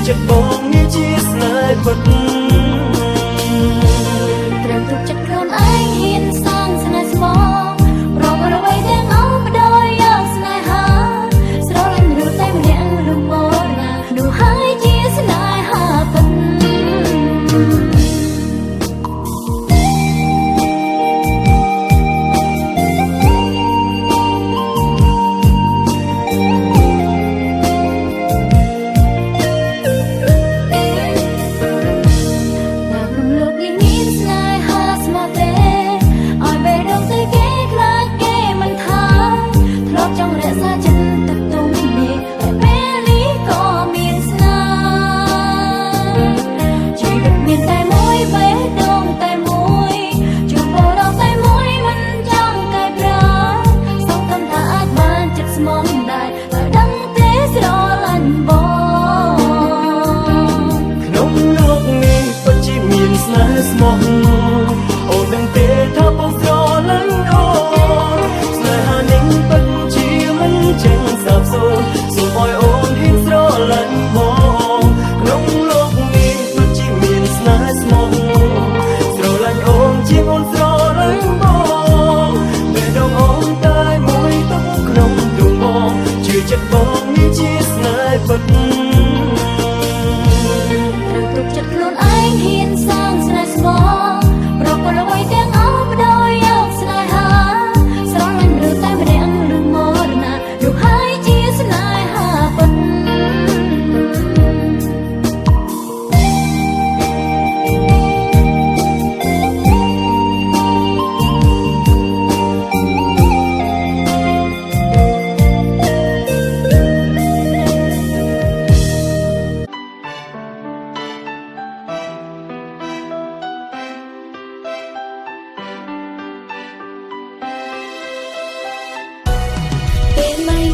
ចិត្តបងនេះជាស្នេហ៍ពិតត្រូវទុកចិត្តខ្លួនឯងហ៊ានសាងស្នេហ៍ស្មោះប្រកបអ្វីទាំងអស់បដយយកស្នេហាស្រលាញ់មនុស្សតែម្នាក់លំមណានោះហើយជាស្នេហាពិតអូនដឹងទេថាបងស្រឡាញ់អូនស្នេហានេះពិតជាមិនចេញសាបសូន្យសូមឲ្យអូនហ៊ានស្រឡាញ់បងក្នុងលោកនេះពិតជាមានស្នេហ៍ស្មោះស្រឡាញ់អូនជាងអូនស្រឡាញ់បងពេលដងអូនតែមួយទុកក្នុងដួងបងជឿចិត្តបងនេះជាស្នេហ៍ពិតត្រូវទុកចិត្តខ្លួនឯងហ៊ានសាងស្នេហ៍ស្មោះប្រកបអ្វីទាំងអស់បដយយកស្នេហាស្រលាញ់ឬតែម្នាក់លំមរណានោះហើយជាស្នេហាពិត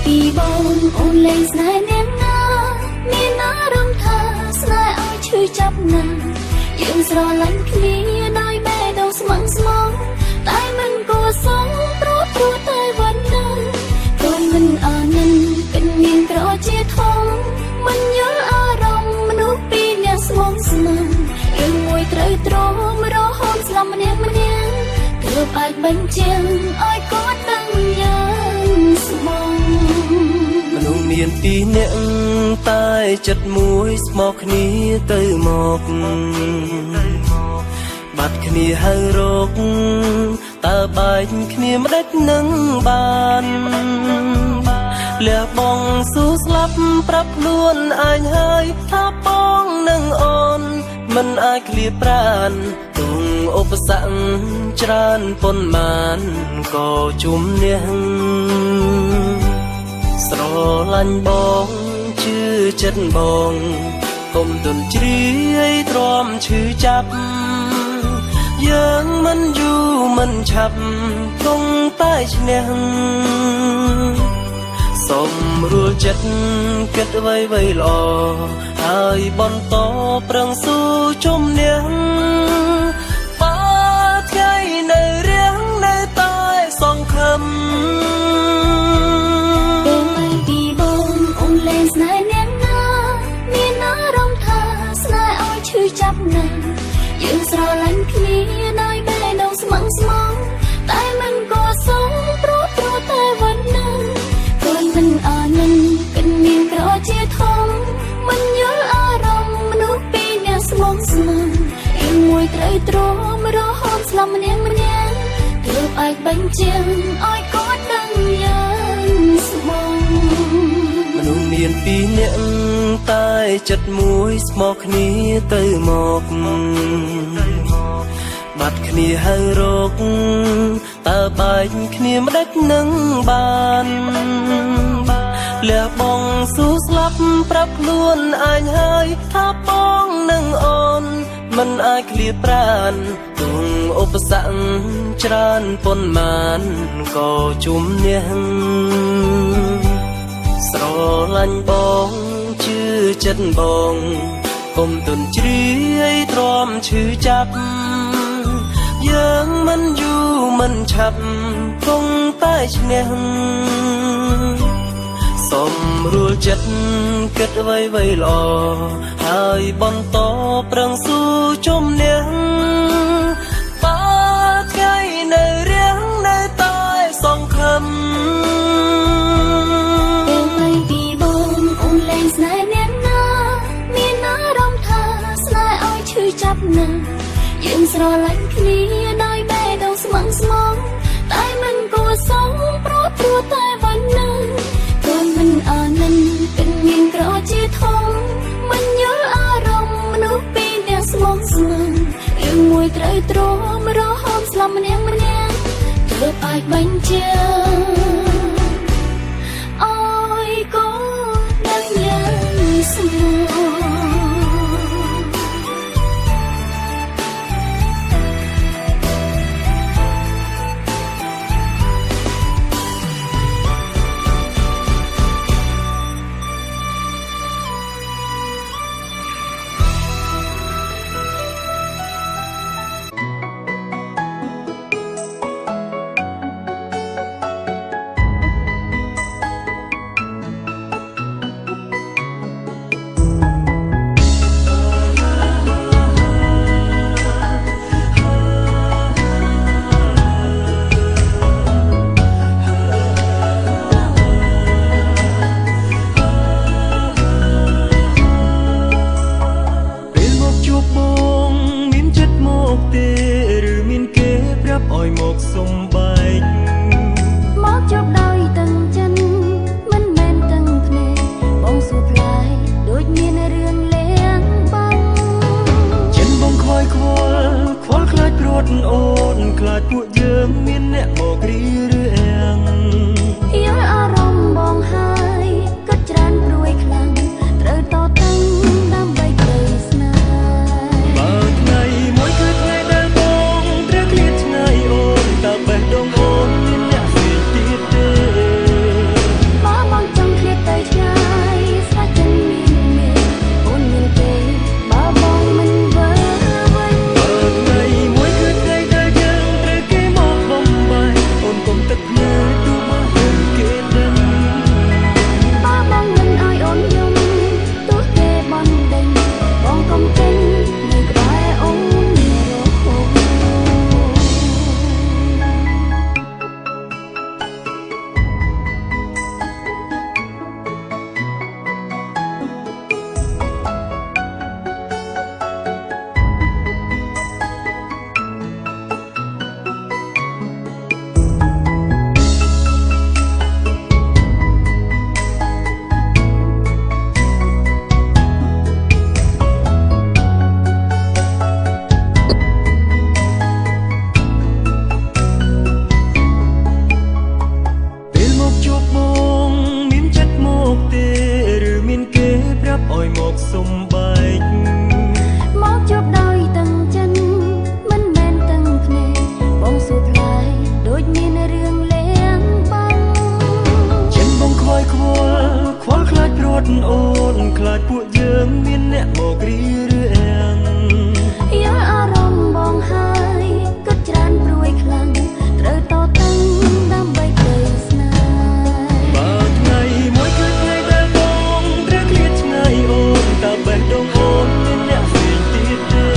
ពីបងអូនលេងស្នេហ៍អ្នកណាមានអារម្មណ៍ថាស្នេហ៍ឲ្យឈឺចាប់ណាស់យើងស្រឡាញ់គ្នាដោយបេះដូងស្មឹងស្មងតែមិនគួរសងព្រោះតែវណ្ណាកូនមិនអាណិនគិតមានក្រជាធំមិនយល់អារម្មណ៍មនុស្សពីរនាក់ស្មងស្មារឿងមួយត្រូវទ្រាំរហូតស្លាប់ម្នាក់ទើបអាចបញ្ជាក់ឲ្យគាត់ដឹងយ៉ាងស្មងមនុស្សមានពីរនាក់តែចិត្តមួយស្មោះគ្នាទៅមកបាត់គ្នាហើយរកតើបែកគ្នាមិនដេចនឹងបានលះបងស៊ូស្លាប់ប្រាប់ខ្លួនអញហើយថាបងនឹងអូនមិនអាចឃ្លាប្រានទុំឧបសគ្គច្រើនប៉ុន្មានក៏ជុំនេះស្រឡាញ់បងជឿចិត្តបងកុំទន់ជ្រាយទ្រាំឈឺចាប់យើងមិនយូរមិនឆាប់គង់តែឈ្នះសូមរួលចិត្តគិតអ្វីល្អហើយបន្តប្រឹងស៊ូជំនះបើថ្ងៃនៅរៀងនៅតែសង្ឃឹមពេលពីបងអូនលេងស្នេហ៍អ្នកណាមានអារម្មណ៍ថាស្នេហ៍ឲ្យឈឺចាប់ណាស់យើងស្រឡាញ់គ្នាដោយបេះដូងស្មឹងស្មងតែមិនគួរសងព្រោះតែវណ្ណាកូនមិនអាណិនគិតមានក្រជាធំមិនយល់អារម្មណ៍មនុស្សពីរនាក់ស្មងស្មារឿងមួយត្រូវទ្រាំរហូតស្លាប់ម្នាក់ទើបអាចបញ្ជាក់ឲ្យគាត់ដឹងយ៉ាងស្មងមនុស្សមានពីរនាក់តែចិត្តមួយស្មោះគ្នាទៅមកបាត់គ្នាហើយរកតើបែកគ្នាមិនដេចនឹងបានលះបងស៊ូស្លាប់ប្រាប់ខ្លួនអញហើយថាបងនឹងអូនមិនអាចឃ្លាប្រានទុំឧបសគ្គច្រើនប៉ុន្មានក៏ជុំនេះស្រឡាញ់បងជឿចិត្តបងកុំទន់ជ្រាយទ្រាំឈឺចាប់យើងមិនយូរមិនឆាប់គង់តែឈ្នះ សម្រួលចិត្តគិតអ្វីៗល្អហើយបន្តប្រឹងស៊ូជំនះបើថ្ងៃនៅរៀងនៅតែសង្ឃឹមពេលបីពីបងអូនលែងស្នេហ៍អ្នកណាមានអារម្មណ៍ថាស្នេហ៍ឲ្យឈឺចាប់ណាស់យើងស្រឡាញ់គ្នាដោយបេះដូងស្មឹងស្មងតែមិនគួរសមព្រោះតែวันនឹងក៏មិនអានិនពេញមានក្រជាធំមិនយល់អារម្មណ៍មនុស្សពីរនាក់ស្មងស្មឹងរឿងមួយត្រូវទ្រាំរហូតស្លាប់ម្នាក់ទើបអាចបញ្ជាអើយក៏ដឹងយ៉ាងស្មោះអូនខ្លាចពួកយើងមានអ្នកមករីរាំងយល់អារម្មណ៍បងហើយគិតច្រើនព្រួយខ្លាំងត្រូវតតាំងដើម្បីក្តីស្នេហ៍បើថ្ងៃមួយគឺថ្ងៃដែលបងត្រូវឃ្លាតឆ្ងាយអូនតើបេះដូងអូនមានអ្នកផ្សេងទៀតទេបើបងចង់ឃ្លាតទៅឆ្ងាយស្រាច់ចិត្តមានអូនមានទេបើបងមិនវើវិញបើថ្ងៃមួយគឺថ្ងៃដែលយើងត្រូវគេមកបំបាយកូនកុំទឹកភ្នែកទូមកគេដឹងបើបងមិនឲ្យអូនយំទោះគេបន់ដេញបងកុំចេញនៅក្បែរអូនរហូតសំបែកមកជួបដោយតឹងចិនមិនមែនតឹងភ្នែកបងសួរផ្លែដូចមានរឿងលេងបងចិនបងខ្វាយខ្វល់ខ្លាចព្រួតអូនខ្លាចពួកយើងមានអ្នកមករីរាំងយល់អារម្មណ៍បងហើយគិតច្រើនព្រួយខ្លាំងត្រូវតតាំងដើម្បីក្តីស្នេហ៍បើថ្ងៃមួយគឺថ្ងៃដែលបងត្រូវឃ្លាតឆ្ងាយអូនតើបេះដូងអូនមានអ្នកផ្សេងទៀតទេ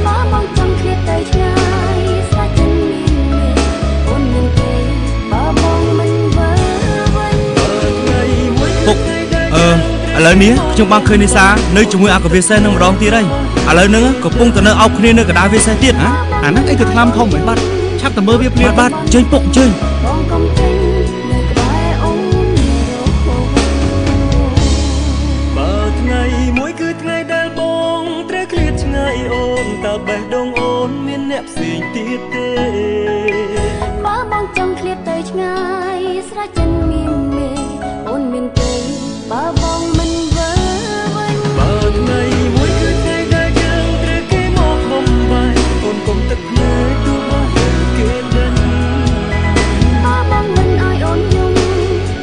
បើបងចង់ឃ្លាតទៅឆ្ងាយស្រាច់ចិត្តមានអូនមានទេបើបងមិនវើវិញបើថ្ងៃមួយគឺថ្ងៃដែលឥឡូវនេះខ្ញុំបានឃើញនេសានៅជាមួយអាកាវាសេះនឹងម្ដងទៀតហើយឥឡូវហ្នឹងកំពុងតែនៅអោបគ្នានៅកណ្ដាលវាសេះទៀតអាហ្នឹងអីក៏ថ្នាំធំមិនបាត់ឆាប់តែមើលវាភ្លាមបាត់ជើញពុកជើញបងកុំចេញនៅក្បែរអូនរហូតបើថ្ងៃមួយគឺថ្ងៃដែលបងត្រូវឃ្លាតឆ្ងាយអូនតើបេះដូងអូនមានអ្នកផ្សេងទៀតទេបើបងចង់ឃ្លាតទៅឆ្ងាយស្រេចចិត្តមានមេអូនមានទេបើបងមិនវើវិញបើថ្ងៃមួយគឺថ្ងៃដែលយើងត្រូវគេមកបំបាយកូនកុំទឹកភ្នែកទូមកគេដឹងបើបងមិនឲ្យអូនយំ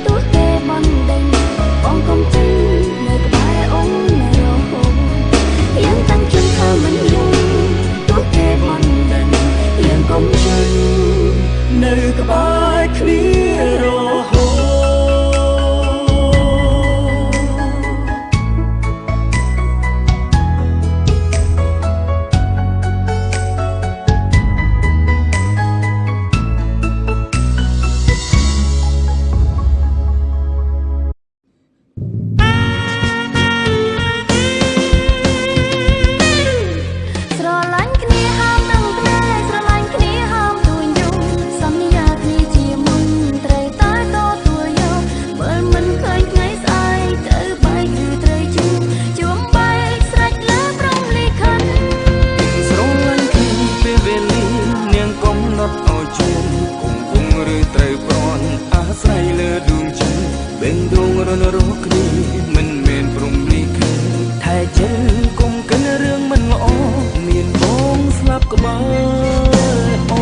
ទោះគេបន់ដេញបងកុំចេញនៅក្បែរអូនរហូតយើងតាំងចិត្តថាមិនយំទោះគេបន់ដេញយើងកុំចេញនៅក្បែរគ្នារហូត ឬត្រូវប្រន់អាស្រ័យលើដួងចិត្តបេងដូងរនរកគ្នាមិនមែនព្រំលីខិនថែចិនគុំកិនរឿងមិនល្អមានបងស្លាប់ក្បែរអូ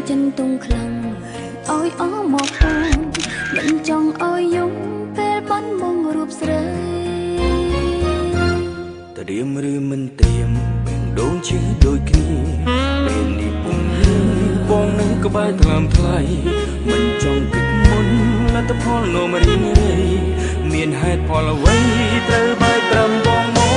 chân tung khlang ôi ó một hồn mình trong ôi dung phê bắn mong rụp rơi ta điềm rư mình tìm bên đốn chứ đôi khi bên đi bông nắng có bay làm thay mình trong kịch muốn là ta phò lô mà đi ngay miền hai phò là quay ta bay trầm bông mơ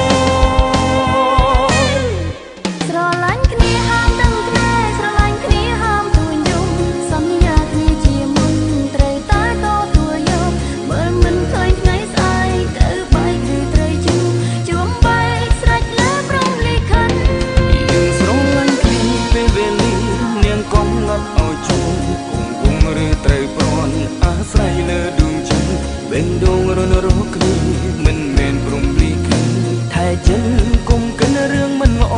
bên đông rôn rô kri mình men prum li kri thay chân cùng cân riêng mình ngõ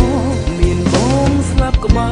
miền bóng slap của ba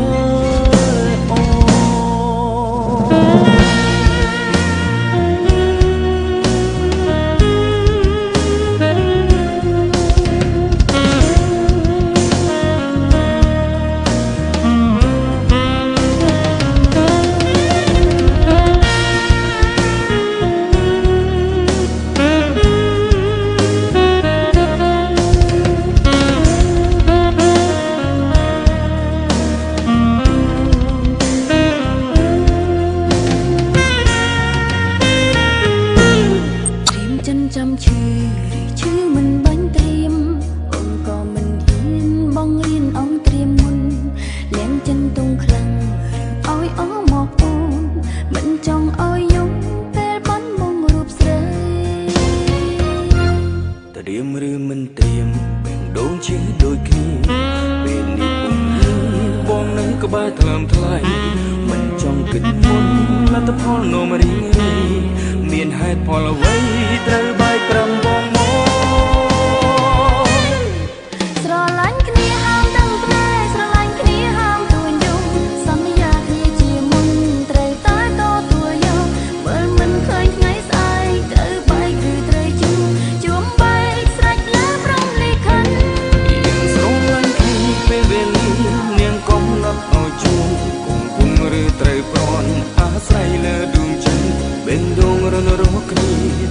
chăm chữ mình bánh tim ông có mình hiên bong riêng ông tiêm muôn lén chân tung khlang ôi ó một ôn mình trong ôi dung phê bắn mong rụp rơi ta điềm rư mình tìm bên đốn chứ đôi khi bên đi cùng bom nắng có bay làm thay mình trong kịch muốn là ta phò nô mà đi ngay miền hai phò là quay ta bay trầm bông mơ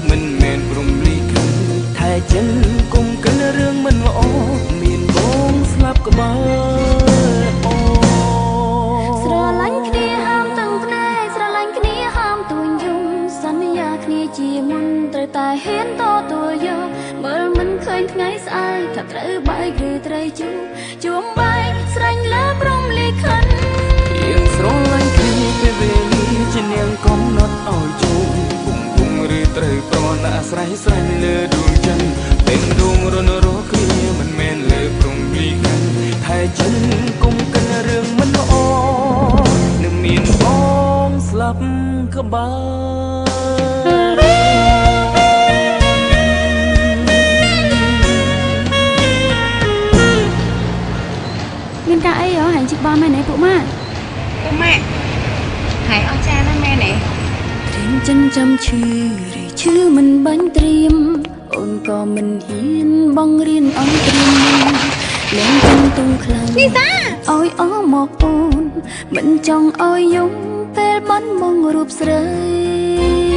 mình men prum li kri thay chân cùng cân riêng mình ngõ miền bóng slap của ba sra lanh kia ham từng phê sra lanh kia ham tuôn dung sanh ya kia chia muôn trời tài hiến to tuổi yo mơ mình khơi ngày sai thật trời bay gửi trời chuông bay sanh lá prum li khăn yên sra lanh kia về về trên yang con nót ỏi chuôngឬត្រូវប្រណាស្រ័យស្រ័យលើដួងចិនបេងដួងរនរកគ្នាមិនមែនលើព្រំលីខាន់ថែចិនគុំកិនរឿងមិនល្អនឹងមានបងស្លាប់ក្បែរមានការអីហ៎ហាញជីកបងម៉ែណែពួកម៉ាម៉ាហើយអស់ចាណាម៉ែណែchân chăm chữ mình bánh tiêm ôn có mình hiên bong riêng ông tiêm lên chân tung khlang ôi ó một ôn mình trong ôi dung phê bắn mong rụp rơi